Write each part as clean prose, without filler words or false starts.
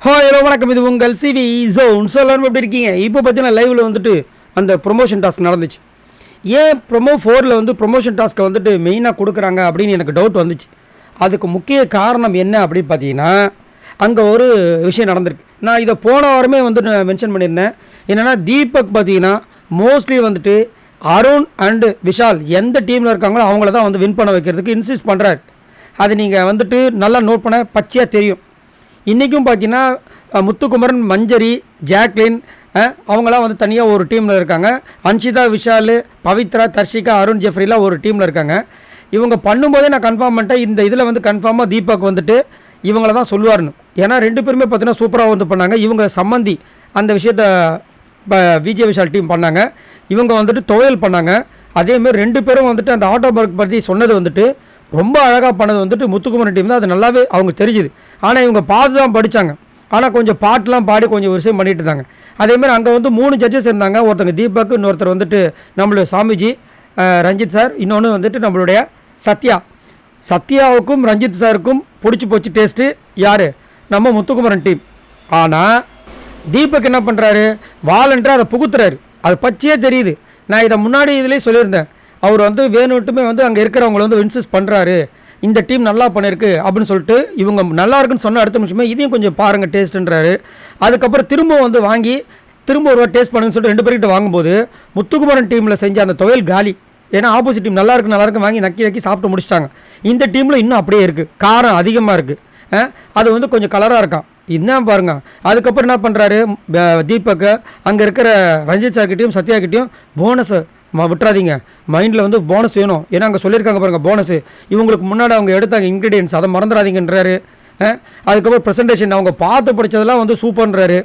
Hello வணக்கம், இது உங்கள் சிவி ஜோன். ஸோ எல்லாரும் எப்படி இருக்கீங்க? இப்போ பார்த்தீங்கன்னா லைவில் வந்துட்டு அந்த ப்ரொமோஷன் டாஸ்க் நடந்துச்சு. ஏன் ப்ரொமோ 4ல் வந்து ப்ரொமோஷன் டாஸ்க்கை வந்துட்டு மெயினாக கொடுக்குறாங்க அப்படின்னு எனக்கு டவுட் வந்துச்சு. அதுக்கு முக்கிய காரணம் என்ன அப்படின்னு பார்த்தீங்கன்னா, அங்கே ஒரு விஷயம் நடந்திருக்கு. நான் இதை போன வாரமே வந்துட்டு மென்ஷன் பண்ணியிருந்தேன். என்னென்னா, தீபக் பார்த்தீங்கன்னா மோஸ்ட்லி வந்துட்டு அருண் அண்டு விஷால் எந்த டீமில் இருக்காங்களோ அவங்கள தான் வந்து வின் பண்ண வைக்கிறதுக்கு இன்சிஸ்ட் பண்ணுறாரு. அது நீங்கள் வந்துட்டு நல்லா நோட் பண்ண பச்சையாக தெரியும். இன்றைக்கும் பார்த்தீங்கன்னா முத்துக்குமரன், மஞ்சரி, ஜாக்லின் அவங்களாம் வந்து தனியாக ஒரு டீமில் இருக்காங்க. அன்ஷிதா, விஷால், பவித்ரா, தர்ஷிகா, அருண், ஜெஃப்ரிலாம் ஒரு டீமில் இருக்காங்க. இவங்க பண்ணும்போதே நான் கன்ஃபார்ம் பண்ணிட்டேன், இந்த இதில் வந்து கன்ஃபார்மாக தீபக் வந்துட்டு இவங்கள தான் சொல்லுவார்னு. ஏன்னா 2 பேருமே பார்த்தீங்கன்னா சூப்பராக வந்து பண்ணாங்க. இவங்க சம்மந்தி அந்த விஷயத்த விஜய் விஷால் டீம் பண்ணாங்க. இவங்க வந்துட்டு துவையல் பண்ணாங்க. அதேமாதிரி 2 பேரும் வந்துட்டு அந்த ஆட்டோ பர்க் பற்றி சொன்னது வந்துட்டு ரொம்ப அழகாக பண்ணது வந்துட்டு முத்துக்குமரன் டீம் தான். அது நல்லாவே அவங்க தெரிஞ்சுது. ஆனால் இவங்க பார்த்து தான் படித்தாங்க. ஆனால் கொஞ்சம் பாட்டெலாம் பாடி கொஞ்சம் விஷயம் பண்ணிட்டு இருந்தாங்க. அதேமாதிரி அங்கே வந்து 3 ஜட்ஜஸ் இருந்தாங்க. ஒருத்தங்க தீபக், இன்னொருத்தர் வந்துட்டு நம்மளுடைய சாமிஜி ரஞ்சித் சார், இன்னொன்று வந்துட்டு நம்மளுடைய சத்யாவுக்கும் ரஞ்சித் சாருக்கும் பிடிச்சி போச்சு டேஸ்ட்டு யார்? நம்ம முத்துக்குமரன் டீம். ஆனால் தீபக் என்ன பண்ணுறாரு, வாலண்டராக அதை புகுத்துறாரு. அது பச்சையே தெரியுது. நான் இதை முன்னாடி இதுலேயே சொல்லியிருந்தேன். அவர் வந்து வேணுட்டுமே வந்து அங்கே இருக்கிறவங்களை வந்து இன்சிஸ்ட் பண்ணுறாரு, இந்த டீம் நல்லா பண்ணியிருக்கு அப்படின்னு சொல்லிட்டு. இவங்க நல்லா இருக்குன்னு சொன்ன அடுத்த நிமிஷமே இதையும் கொஞ்சம் பாருங்கள் டேஸ்ட்டுன்றாரு. அதுக்கப்புறம் திரும்ப வந்து வாங்கி திரும்ப ஒரு டேஸ்ட் பண்ணுன்னு சொல்லிட்டு 2 பேர்கிட்ட வாங்கும்போது முத்துக்குமரன் டீமில் செஞ்ச அந்த துவையல் காலி. ஏன்னா ஆப்போசிட் டீம் நல்லா இருக்கு வாங்கி நக்கி சாப்பிட்டு முடிச்சிட்டாங்க. இந்த டீமில் இன்னும் அப்படியே இருக்குது, காரம் அதிகமாக இருக்குது. அது வந்து கொஞ்சம் கலராக இருக்கான். இதுதான் பாருங்க. அதுக்கப்புறம் என்ன பண்ணுறாரு தீபக், அங்கே இருக்கிற ரஞ்சித் சார்கிட்டையும் சத்யாக்கிட்டையும் போனஸை விட்டுறாதீங்க, மைண்டில் வந்து போனஸ் வேணும். ஏன்னா அங்கே சொல்லியிருக்காங்க பாருங்கள் போனஸு. இவங்களுக்கு முன்னாடி அவங்க எடுத்தாங்க இன்க்ரீடியன்ஸ், அதை மறந்துடாதீங்கன்றாரு. அதுக்கப்புறம் ப்ரெசன்டேஷன் அவங்க பார்த்து படித்ததெல்லாம் வந்து சூப்பர்ன்றாரு.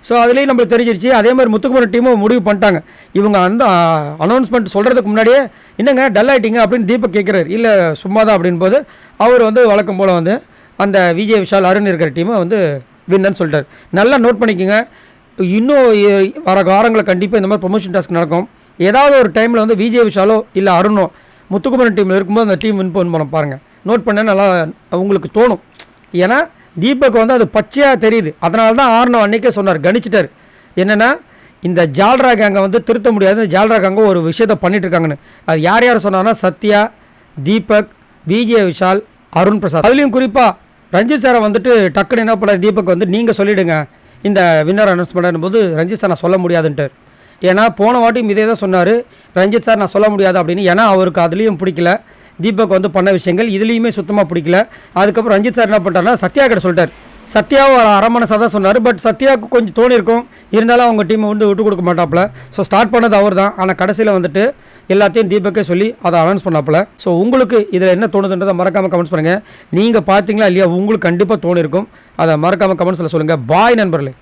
ஸோ அதுலேயும் நம்மளுக்கு தெரிஞ்சிருச்சு. அதே மாதிரி முத்துக்குமரன் டீமும் முடிவு பண்ணிட்டாங்க. இவங்க அந்த அனௌன்ஸ்மெண்ட் சொல்கிறதுக்கு முன்னாடியே என்னங்க டல் ஆகிட்டீங்க அப்படின்னு தீபக் கேட்குறாரு. இல்லை சும்மா தான் அப்படின் போது அவர் வந்து வழக்கம் போல் வந்து அந்த விஜய் விஷால் அருண் இருக்கிற டீமை வந்து வின்னு சொல்லிட்டார். நல்லா நோட் பண்ணிக்கோங்க. இன்னும் வர வாரங்களை கண்டிப்பாக இந்த மாதிரி ப்ரொமோஷன் டாஸ்க் நடக்கும். ஏதாவது ஒரு டைமில் வந்து விஜய் விஷாலோ இல்லை அருணோ முத்துக்குமரன் டீமில் இருக்கும்போது அந்த டீம் வின் பண்ண பாருங்கள். நோட் பண்ண நல்லா உங்களுக்கு தோணும். ஏன்னா தீபக் வந்து அது பச்சையாக தெரியுது. அதனால தான் ஆர்னோ அன்றைக்கே சொன்னார், கணிச்சிட்டார். என்னென்னா, இந்த ஜால்ரா கேங்கை வந்து திருத்த முடியாது, இந்த ஜால்ரா கேங்க ஒரு விஷயத்தை பண்ணிட்டு இருக்காங்கன்னு. அது யார் சொன்னாங்கன்னா சத்யா, தீபக், விஜய் விஷால், அருண் பிரசாத். அதுலேயும் குறிப்பாக ரஞ்சித் சாரை வந்துட்டு டக்குன்னு என்ன பண்ண தீபக் வந்து நீங்கள் சொல்லிவிடுங்க இந்த வின்னர் அனௌன்ஸ் பண்ணும்போது ரஞ்சித் சார் நான் சொல்ல முடியாதுன்ட்டார். ஏன்னா போன வாட்டியும் இதே தான் சொன்னார், ரஞ்சித் சார் நான் சொல்ல முடியாது அப்படின்னு. ஏன்னா அவருக்கு அதுலேயும் பிடிக்கல தீபக் வந்து பண்ண விஷயங்கள், இதுலேயுமே சுத்தமாக பிடிக்கல. அதுக்கப்புறம் ரஞ்சித் சார் என்ன பண்ணிட்டாருன்னா சத்யா கிட்ட சொல்லிட்டார். சத்யாவும் ஒரு அரமனசாக தான் சொன்னார். பட் சத்யாவுக்கு கொஞ்சம் தோணிருக்கும், இருந்தாலும் அவங்க டீமை வந்து விட்டு கொடுக்க மாட்டாப்புல. ஸோ ஸ்டார்ட் பண்ணது அவர் தான். ஆனால் கடைசியில் வந்துட்டு எல்லாத்தையும் தீபக்கே சொல்லி அதை அனௌன்ஸ் பண்ணாப்புல. ஸோ உங்களுக்கு இதில் என்ன தோணுதுன்றதை மறக்காமல் கமெண்ட்ஸ் பண்ணுங்கள். நீங்கள் பார்த்தீங்களா இல்லையா, உங்களுக்கு கண்டிப்பாக தோணிருக்கும். அதை மறக்காமல் கமெண்ட்ஸில் சொல்லுங்கள். பாய் நண்பர்களே.